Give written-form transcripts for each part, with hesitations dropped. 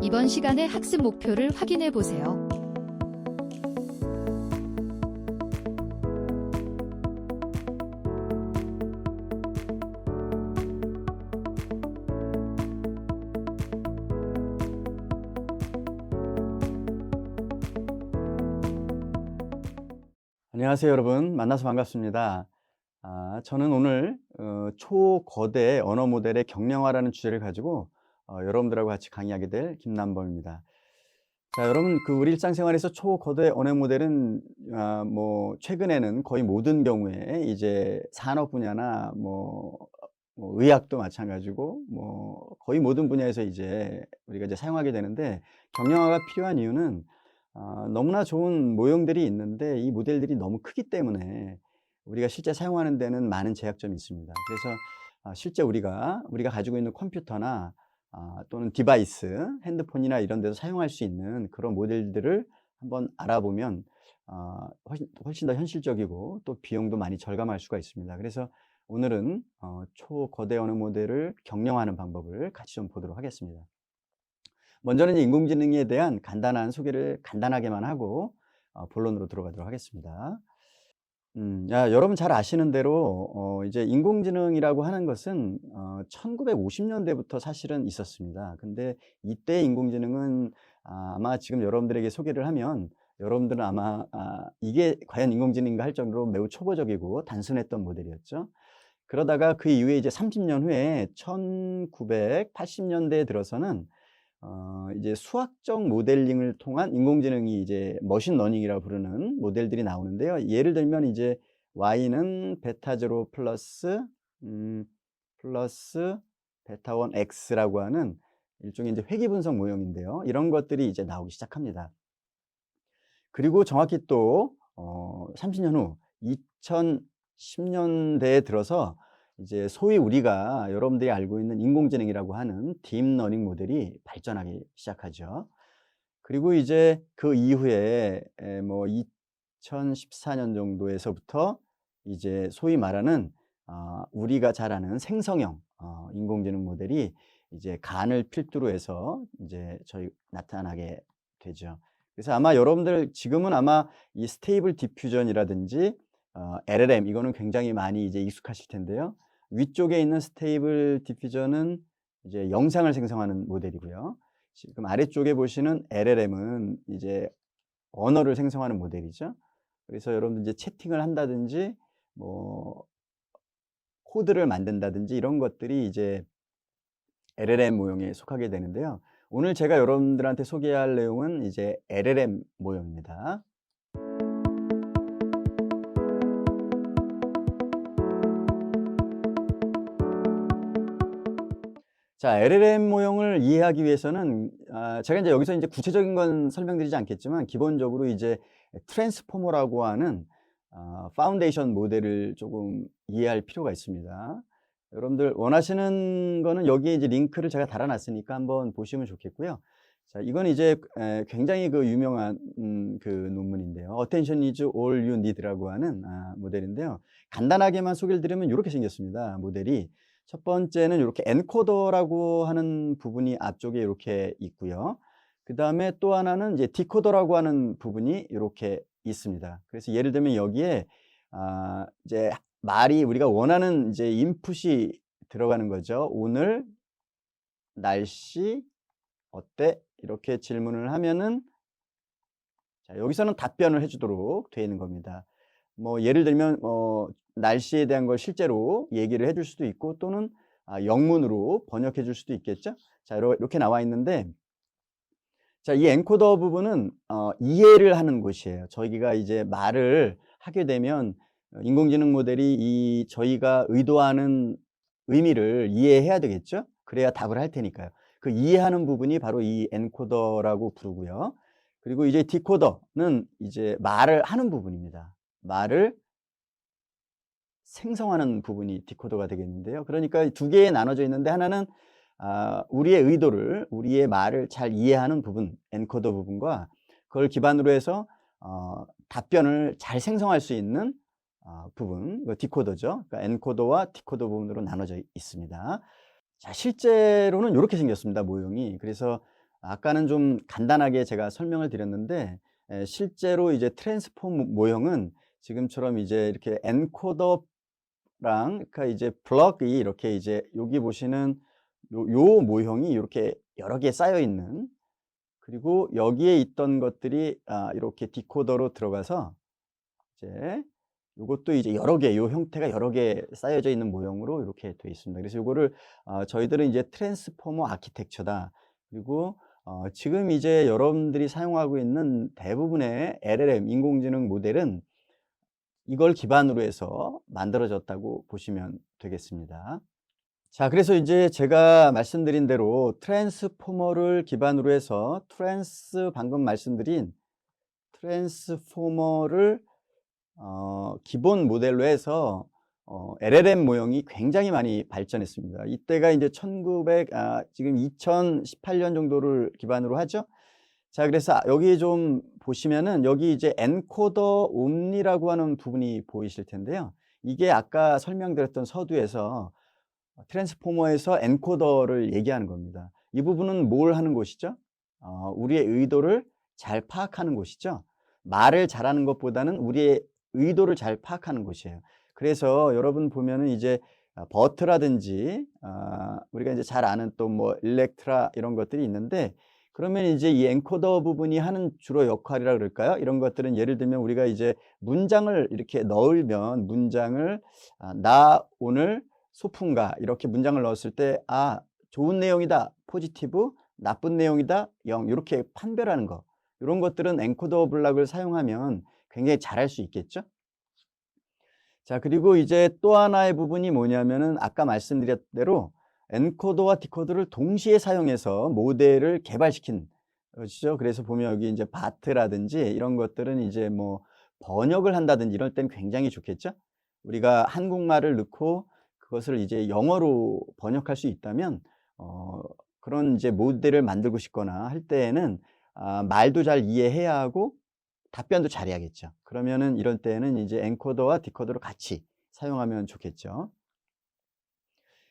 이번 시간의 학습 목표를 확인해 보세요. 안녕하세요, 여러분. 만나서 반갑습니다. 저는 오늘 초거대 언어 모델의 경량화라는 주제를 가지고 여러분들하고 같이 강의하게 될 김남범입니다. 자, 여러분, 우리 일상생활에서 초거대 언어 모델은 최근에는 거의 모든 경우에 이제 산업 분야나 의학도 마찬가지고 거의 모든 분야에서 이제 우리가 이제 사용하게 되는데, 경량화가 필요한 이유는 너무나 좋은 모형들이 있는데 이 모델들이 너무 크기 때문에 우리가 실제 사용하는 데는 많은 제약점이 있습니다. 그래서 실제 우리가 가지고 있는 컴퓨터나 또는 디바이스, 핸드폰이나 이런 데서 사용할 수 있는 그런 모델들을 한번 알아보면 훨씬 더 현실적이고 또 비용도 많이 절감할 수가 있습니다. 그래서 오늘은 초거대 언어 모델을 경량화하는 방법을 같이 좀 보도록 하겠습니다. 먼저는 인공지능에 대한 간단한 소개를 간단하게만 하고 본론으로 들어가도록 하겠습니다. 여러분 잘 아시는 대로 이제 인공지능이라고 하는 것은 1950년대부터 사실은 있었습니다. 근데 이때 인공지능은 아마 지금 여러분들에게 소개를 하면 여러분들은 아마 이게 과연 인공지능인가 할 정도로 매우 초보적이고 단순했던 모델이었죠. 그러다가 그 이후에 이제 30년 후에 1980년대에 들어서는 이제 수학적 모델링을 통한 인공지능이 이제 머신러닝이라고 부르는 모델들이 나오는데요. 예를 들면 이제 y는 베타 제로 플러스 베타 1 x라고 하는 일종의 이제 회귀 분석 모형인데요. 이런 것들이 이제 나오기 시작합니다. 그리고 정확히 또 30년 후 2010년대에 들어서 이제 소위 우리가 여러분들이 알고 있는 인공지능이라고 하는 딥러닝 모델이 발전하기 시작하죠. 그리고 이제 그 이후에 2014년 정도에서부터 이제 소위 말하는 우리가 잘 아는 생성형 인공지능 모델이 이제 간을 필두로 해서 이제 나타나게 되죠. 그래서 아마 여러분들 지금은 아마 이 스테이블 디퓨전이라든지 LLM 이거는 굉장히 많이 이제 익숙하실 텐데요. 위쪽에 있는 스테이블 디퓨전은 이제 영상을 생성하는 모델이고요. 지금 아래쪽에 보시는 LLM은 이제 언어를 생성하는 모델이죠. 그래서 여러분들 이제 채팅을 한다든지 코드를 만든다든지 이런 것들이 이제 LLM 모형에 속하게 되는데요. 오늘 제가 여러분들한테 소개할 내용은 이제 LLM 모형입니다. 자, LLM 모형을 이해하기 위해서는 제가 이제 여기서 이제 구체적인 건 설명드리지 않겠지만 기본적으로 이제 트랜스포머라고 하는 파운데이션 모델을 조금 이해할 필요가 있습니다. 여러분들 원하시는 거는 여기에 이제 링크를 제가 달아놨으니까 한번 보시면 좋겠고요. 자, 이건 이제 굉장히 유명한 논문인데요. Attention is all you need라고 하는 모델인데요. 간단하게만 소개를 드리면 이렇게 생겼습니다. 모델이. 첫 번째는 이렇게 엔코더라고 하는 부분이 앞쪽에 이렇게 있고요. 그 다음에 또 하나는 이제 디코더라고 하는 부분이 이렇게 있습니다. 그래서 예를 들면 여기에 이제 말이 우리가 원하는 이제 인풋이 들어가는 거죠. 오늘 날씨 어때? 이렇게 질문을 하면은 자, 여기서는 답변을 해주도록 되어 있는 겁니다. 예를 들면 날씨에 대한 걸 실제로 얘기를 해줄 수도 있고 또는 영문으로 번역해 줄 수도 있겠죠. 자, 이렇게 나와 있는데, 자, 이 엔코더 부분은 이해를 하는 곳이에요. 저희가 이제 말을 하게 되면 인공지능 모델이 저희가 의도하는 의미를 이해해야 되겠죠. 그래야 답을 할 테니까요. 그 이해하는 부분이 바로 이 엔코더라고 부르고요. 그리고 이제 디코더는 이제 말을 하는 부분입니다. 말을 생성하는 부분이 디코더가 되겠는데요. 그러니까 두 개에 나눠져 있는데 하나는 우리의 의도를, 우리의 말을 잘 이해하는 부분, 엔코더 부분과 그걸 기반으로 해서 답변을 잘 생성할 수 있는 부분, 이거 디코더죠. 그러니까 엔코더와 디코더 부분으로 나눠져 있습니다. 자, 실제로는 이렇게 생겼습니다, 모형이. 그래서 아까는 좀 간단하게 제가 설명을 드렸는데 실제로 이제 트랜스폼 모형은 지금처럼 이제 이렇게 엔코더랑 그러니까 이제 블럭이 이렇게 이제 여기 보시는 요 모형이 이렇게 여러 개 쌓여 있는, 그리고 여기에 있던 것들이 이렇게 디코더로 들어가서 이제 요것도 이제 여러 개, 요 형태가 여러 개 쌓여져 있는 모형으로 이렇게 되어 있습니다. 그래서 요거를 저희들은 이제 트랜스포머 아키텍처다. 그리고 지금 이제 여러분들이 사용하고 있는 대부분의 LLM 인공지능 모델은 이걸 기반으로 해서 만들어졌다고 보시면 되겠습니다. 자, 그래서 이제 제가 말씀드린 대로 트랜스포머를 기반으로 해서 방금 말씀드린 트랜스포머를 기본 모델로 해서 LLM 모형이 굉장히 많이 발전했습니다. 이때가 이제 지금 2018년 정도를 기반으로 하죠. 자, 그래서 여기 좀 보시면은 여기 이제 엔코더 옴니라고 하는 부분이 보이실 텐데요. 이게 아까 설명드렸던 서두에서 트랜스포머에서 엔코더를 얘기하는 겁니다. 이 부분은 뭘 하는 곳이죠? 우리의 의도를 잘 파악하는 곳이죠. 말을 잘하는 것보다는 우리의 의도를 잘 파악하는 곳이에요. 그래서 여러분 보면은 이제 버트라든지 우리가 이제 잘 아는 또 뭐 일렉트라 이런 것들이 있는데, 그러면 이제 이 엔코더 부분이 하는 주로 역할이라 그럴까요? 이런 것들은 예를 들면 우리가 이제 문장을 이렇게 넣으면 문장을 나 오늘 소풍 가 이렇게 문장을 넣었을 때 좋은 내용이다 포지티브, 나쁜 내용이다 영, 이렇게 판별하는 거, 이런 것들은 엔코더 블락을 사용하면 굉장히 잘할 수 있겠죠. 자, 그리고 이제 또 하나의 부분이 뭐냐면은 아까 말씀드렸 대로 엔코더와 디코더를 동시에 사용해서 모델을 개발시킨 것이죠. 그래서 보면 여기 이제 바트라든지 이런 것들은 이제 뭐 번역을 한다든지 이럴 땐 굉장히 좋겠죠. 우리가 한국말을 넣고 그것을 이제 영어로 번역할 수 있다면 그런 이제 모델을 만들고 싶거나 할 때에는 말도 잘 이해해야 하고 답변도 잘해야겠죠. 그러면은 이런 때에는 이제 엔코더와 디코더를 같이 사용하면 좋겠죠.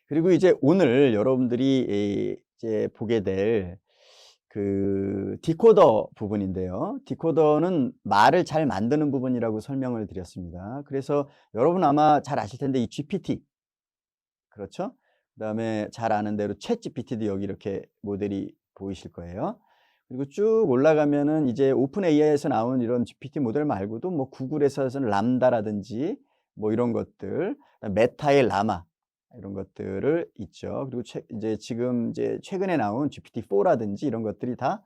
그리고 이제 오늘 여러분들이 이제 보게 될 그 디코더 부분인데요. 디코더는 말을 잘 만드는 부분이라고 설명을 드렸습니다. 그래서 여러분 아마 잘 아실 텐데 이 GPT, 그렇죠? 그다음에 잘 아는 대로 챗 GPT도 여기 이렇게 모델이 보이실 거예요. 그리고 쭉 올라가면은 이제 오픈 AI에서 나온 이런 GPT 모델 말고도 뭐 구글에서는 람다라든지 뭐 이런 것들, 메타의 라마 이런 것들을 있죠. 그리고 이제 지금 이제 최근에 나온 GPT-4라든지 이런 것들이 다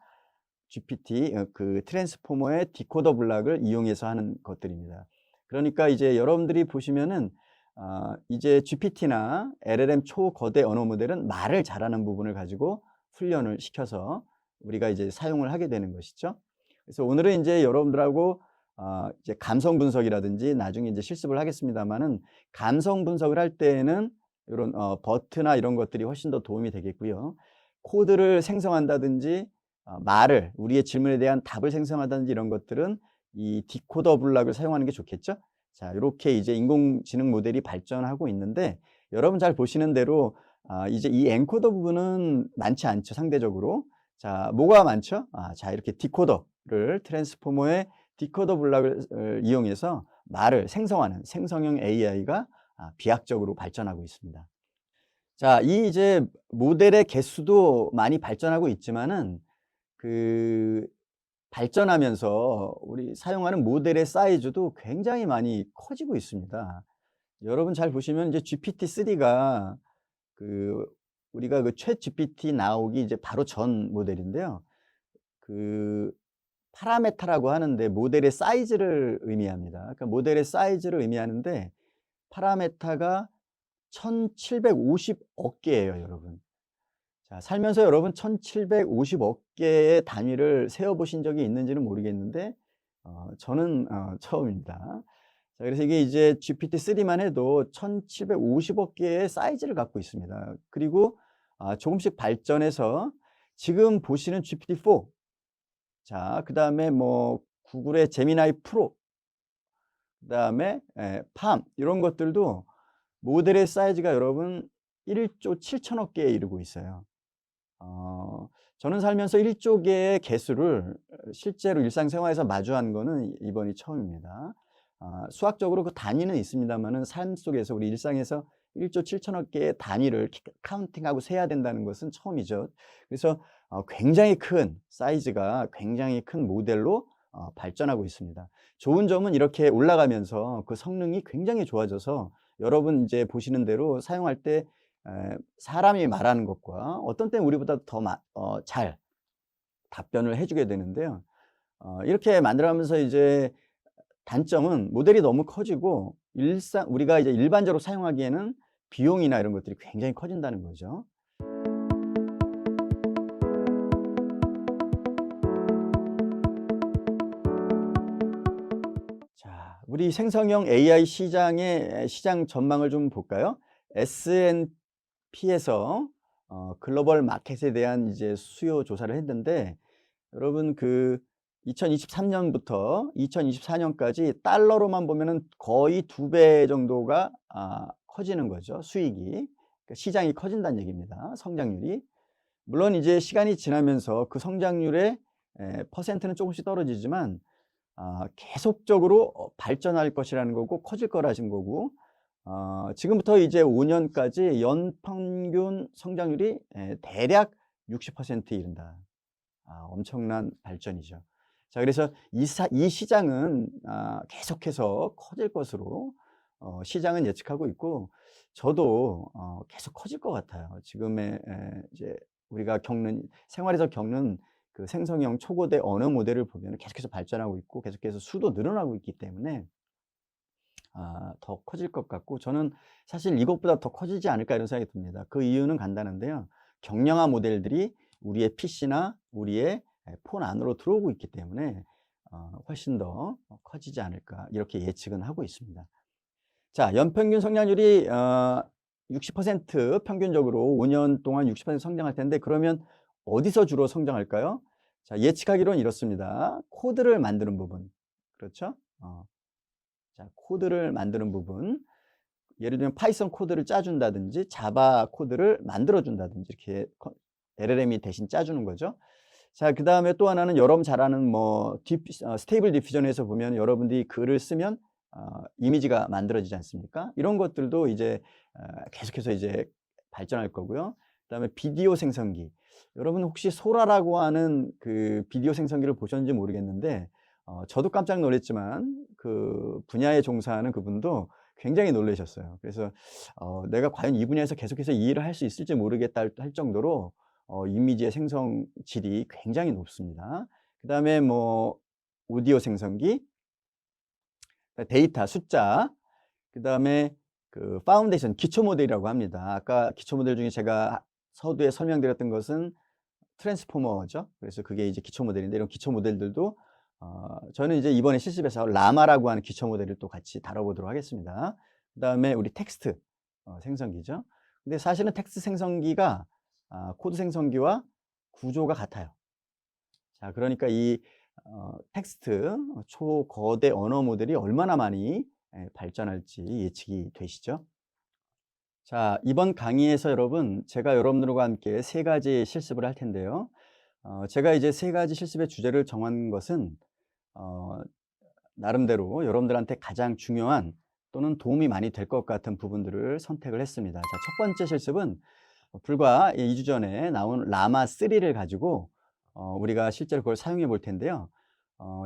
GPT 그 트랜스포머의 디코더 블락을 이용해서 하는 것들입니다. 그러니까 이제 여러분들이 보시면은 이제 GPT나 LLM 초거대 언어 모델은 말을 잘하는 부분을 가지고 훈련을 시켜서 우리가 이제 사용을 하게 되는 것이죠. 그래서 오늘은 이제 여러분들하고 이제 감성 분석이라든지 나중에 이제 실습을 하겠습니다만은, 감성 분석을 할 때에는 이런 버트나 이런 것들이 훨씬 더 도움이 되겠고요. 코드를 생성한다든지 우리의 질문에 대한 답을 생성한다든지 이런 것들은 이 디코더 블락을 사용하는 게 좋겠죠. 자, 이렇게 이제 인공지능 모델이 발전하고 있는데, 여러분 잘 보시는 대로 이제 이 엔코더 부분은 많지 않죠, 상대적으로. 자, 뭐가 많죠? 자, 이렇게 디코더를 트랜스포머의 디코더 블락을 이용해서 말을 생성하는 생성형 AI가 비약적으로 발전하고 있습니다. 자, 이 이제 모델의 개수도 많이 발전하고 있지만은 그 발전하면서 우리 사용하는 모델의 사이즈도 굉장히 많이 커지고 있습니다. 여러분 잘 보시면 이제 GPT-3가 우리가 그 챗 GPT 나오기 이제 바로 전 모델인데요. 그 파라메타라고 하는데 모델의 사이즈를 의미합니다. 그러니까 모델의 사이즈를 의미하는데 파라메타가 1750억 개예요, 여러분. 자, 살면서 여러분 1750억 개의 단위를 세어 보신 적이 있는지는 모르겠는데 저는 처음입니다. 자, 그래서 이게 이제 GPT-3만 해도 1750억 개의 사이즈를 갖고 있습니다. 그리고 조금씩 발전해서 지금 보시는 GPT-4, 자, 그다음에 뭐 구글의 제미나이 프로, 그다음에 팜 이런 것들도 모델의 사이즈가 여러분 1조 7천억 개에 이르고 있어요. 저는 살면서 1조 개의 개수를 실제로 일상생활에서 마주한 거는 이번이 처음입니다. 수학적으로 그 단위는 있습니다만은 삶 속에서 우리 일상에서 1조 7천억 개의 단위를 카운팅하고 세야 된다는 것은 처음이죠. 그래서 굉장히 큰 사이즈가 굉장히 큰 모델로 발전하고 있습니다. 좋은 점은 이렇게 올라가면서 그 성능이 굉장히 좋아져서 여러분 이제 보시는 대로 사용할 때 사람이 말하는 것과 어떤 때는 우리보다 더 잘 답변을 해주게 되는데요. 이렇게 만들어가면서 이제 단점은 모델이 너무 커지고 우리가 이제 일반적으로 사용하기에는 비용이나 이런 것들이 굉장히 커진다는 거죠. 자, 우리 생성형 AI 시장의 시장 전망을 좀 볼까요? S&P에서 글로벌 마켓에 대한 이제 수요 조사를 했는데, 여러분 그 2023년부터 2024년까지 달러로만 보면은 거의 2배 정도가 커지는 거죠. 수익이. 그러니까 시장이 커진다는 얘기입니다. 성장률이. 물론 이제 시간이 지나면서 그 성장률의 퍼센트는 조금씩 떨어지지만 계속적으로 발전할 것이라는 거고 커질 거라는 거고, 지금부터 이제 5년까지 연평균 성장률이 대략 60%에 이른다. 엄청난 발전이죠. 자, 그래서 이 시장은 계속해서 커질 것으로 시장은 예측하고 있고, 저도 계속 커질 것 같아요. 지금의 이제 우리가 생활에서 겪는 그 생성형 초고대 언어 모델을 보면 계속해서 발전하고 있고 계속해서 수도 늘어나고 있기 때문에 더 커질 것 같고, 저는 사실 이것보다 더 커지지 않을까 이런 생각이 듭니다. 그 이유는 간단한데요. 경량화 모델들이 우리의 PC나 우리의 폰 안으로 들어오고 있기 때문에 훨씬 더 커지지 않을까 이렇게 예측은 하고 있습니다. 자, 연평균 성장률이 60% 평균적으로 5년 동안 60% 성장할 텐데, 그러면 어디서 주로 성장할까요? 자, 예측하기로는 이렇습니다. 코드를 만드는 부분. 그렇죠? 자, 코드를 만드는 부분. 예를 들면 파이썬 코드를 짜준다든지 자바 코드를 만들어준다든지 이렇게 LLM이 대신 짜주는 거죠. 자, 그 다음에 또 하나는 여러분 잘 아는 스테이블 디퓨전에서 보면 여러분들이 글을 쓰면 이미지가 만들어지지 않습니까? 이런 것들도 이제 계속해서 이제 발전할 거고요. 그 다음에 비디오 생성기. 여러분 혹시 소라라고 하는 그 비디오 생성기를 보셨는지 모르겠는데, 저도 깜짝 놀랐지만 그 분야에 종사하는 그분도 굉장히 놀라셨어요. 그래서 내가 과연 이 분야에서 계속해서 이 일을 할 수 있을지 모르겠다 할 정도로 이미지의 생성 질이 굉장히 높습니다. 그 다음에 오디오 생성기, 데이터, 숫자, 그 다음에 그 파운데이션, 기초 모델이라고 합니다. 아까 기초 모델 중에 제가 서두에 설명드렸던 것은 트랜스포머죠. 그래서 그게 이제 기초 모델인데, 이런 기초 모델들도 저는 이제 이번에 실습에서 라마라고 하는 기초 모델을 또 같이 다뤄보도록 하겠습니다. 그 다음에 우리 텍스트 생성기죠. 근데 사실은 텍스트 생성기가 코드 생성기와 구조가 같아요. 자, 그러니까 이 텍스트 초거대 언어 모델이 얼마나 많이 발전할지 예측이 되시죠? 자, 이번 강의에서 여러분, 제가 여러분들과 함께 3가지 실습을 할 텐데요. 제가 이제 3가지 실습의 주제를 정한 것은 나름대로 여러분들한테 가장 중요한 또는 도움이 많이 될 것 같은 부분들을 선택을 했습니다. 자, 첫 번째 실습은 불과 2주 전에 나온 라마3를 가지고 우리가 실제로 그걸 사용해 볼 텐데요.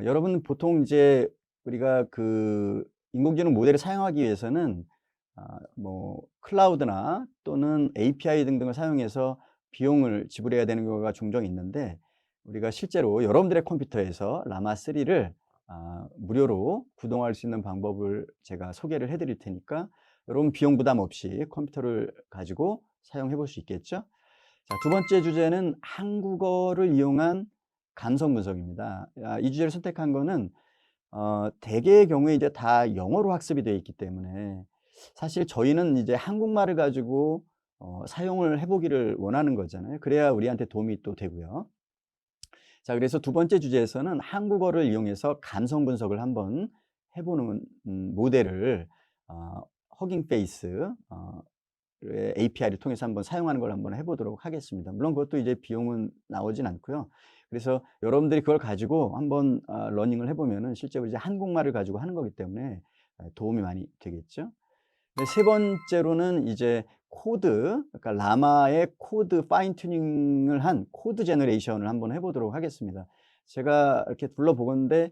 여러분 보통 이제 우리가 그 인공지능 모델을 사용하기 위해서는 클라우드나 또는 API 등등을 사용해서 비용을 지불해야 되는 경우가 종종 있는데, 우리가 실제로 여러분들의 컴퓨터에서 라마3를 무료로 구동할 수 있는 방법을 제가 소개를 해 드릴 테니까 여러분 비용 부담 없이 컴퓨터를 가지고 사용해 볼 수 있겠죠. 자, 두 번째 주제는 한국어를 이용한 감성 분석입니다. 이 주제를 선택한 거는 대개의 경우에 이제 다 영어로 학습이 되어 있기 때문에 사실 저희는 이제 한국말을 가지고 사용을 해보기를 원하는 거잖아요. 그래야 우리한테 도움이 또 되고요. 자, 그래서 두 번째 주제에서는 한국어를 이용해서 감성 분석을 한번 해보는 모델을 허깅 페이스 API를 통해서 한번 사용하는 걸 한번 해보도록 하겠습니다. 물론 그것도 이제 비용은 나오진 않고요. 그래서 여러분들이 그걸 가지고 한번 러닝을 해보면은 실제로 이제 한국말을 가지고 하는 거기 때문에 도움이 많이 되겠죠. 세 번째로는 이제 코드, 그러니까 라마의 코드 파인 튜닝을 한 코드 제너레이션을 한번 해보도록 하겠습니다. 제가 이렇게 둘러보건데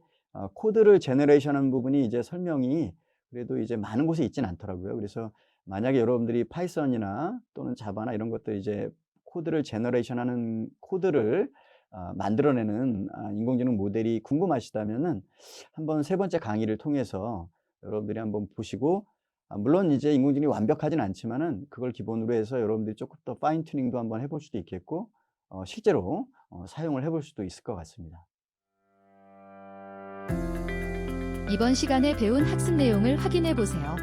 코드를 제너레이션하는 부분이 이제 설명이 그래도 이제 많은 곳에 있진 않더라고요. 그래서 만약에 여러분들이 파이썬이나 또는 자바나 이런 것들 이제 코드를 제너레이션하는 코드를 만들어내는 인공지능 모델이 궁금하시다면은 한번 세 번째 강의를 통해서 여러분들이 한번 보시고 물론 이제 인공지능이 완벽하진 않지만은 그걸 기본으로 해서 여러분들이 조금 더 파인 튜닝도 한번 해볼 수도 있겠고 실제로 사용을 해볼 수도 있을 것 같습니다. 이번 시간에 배운 학습 내용을 확인해 보세요.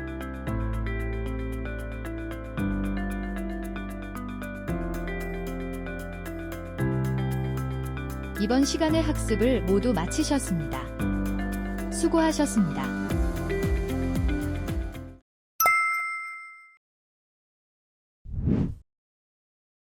이번 시간의 학습을 모두 마치셨습니다. 수고하셨습니다.